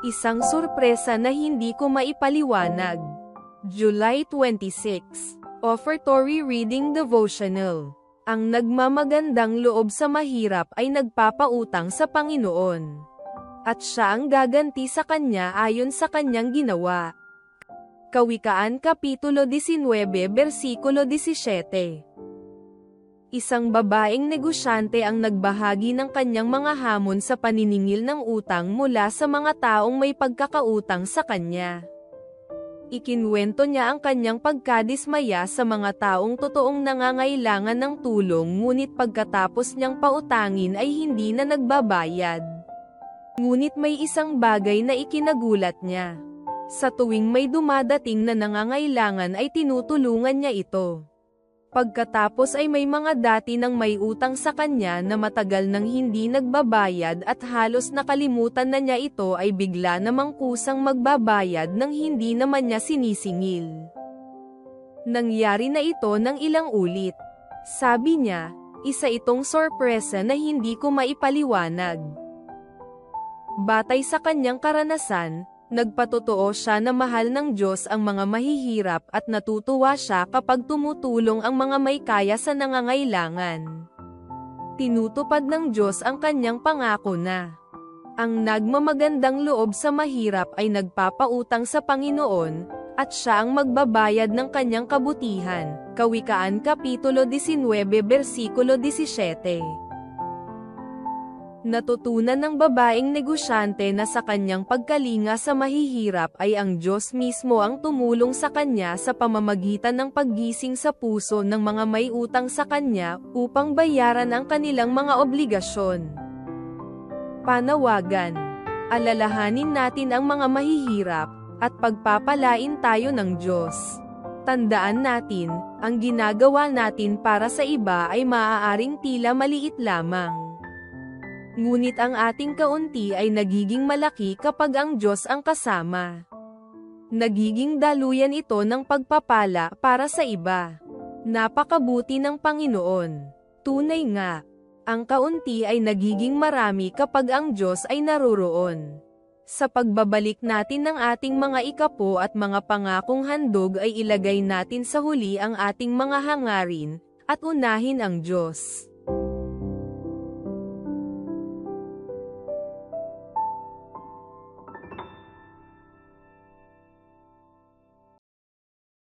Isang sorpresa na hindi ko maipaliwanag. July 26. Offertory Reading Devotional. Ang nagmamagandang loob sa mahirap ay nagpapautang sa Panginoon. At siya ang gaganti sa kanya ayon sa kanyang ginawa. Kawikaan Kapitulo 19 Versikulo 17. Isang babaeng negosyante ang nagbahagi ng kanyang mga hamon sa paniningil ng utang mula sa mga taong may pagkakautang sa kanya. Ikinuwento niya ang kanyang pagkadismaya sa mga taong totoong nangangailangan ng tulong ngunit pagkatapos niyang pautangin ay hindi na nagbabayad. Ngunit may isang bagay na ikinagulat niya. Sa tuwing may dumadating na nangangailangan ay tinutulungan niya ito. Pagkatapos ay may mga dati nang may utang sa kanya na matagal nang hindi nagbabayad at halos nakalimutan na niya ito ay bigla namang kusang magbabayad nang hindi naman niya sinisingil. Nangyari na ito ng ilang ulit. Sabi niya, isa itong sorpresa na hindi ko maipaliwanag. Batay sa kanyang karanasan, nagpatotoo siya na mahal ng Diyos ang mga mahihirap at natutuwa siya kapag tumutulong ang mga may kaya sa nangangailangan. Tinutupad ng Diyos ang kanyang pangako na ang nagmamagandang loob sa mahirap ay nagpapautang sa Panginoon, at siya ang magbabayad ng kanyang kabutihan. Kawikaan Kapitulo 19 Versikulo 17. Natutunan ng babaeng negosyante na sa kanyang pagkalinga sa mahihirap ay ang Diyos mismo ang tumulong sa kanya sa pamamagitan ng paggising sa puso ng mga may utang sa kanya upang bayaran ang kanilang mga obligasyon. Panawagan. Alalahanin natin ang mga mahihirap, at pagpapalain tayo ng Diyos. Tandaan natin, ang ginagawa natin para sa iba ay maaaring tila maliit lamang. Ngunit ang ating kaunti ay nagiging malaki kapag ang Diyos ang kasama. Nagiging daluyan ito ng pagpapala para sa iba. Napakabuti ng Panginoon. Tunay nga, ang kaunti ay nagiging marami kapag ang Diyos ay naroroon. Sa pagbabalik natin ng ating mga ikapo at mga pangakong handog ay ilagay natin sa huli ang ating mga hangarin, at unahin ang Diyos.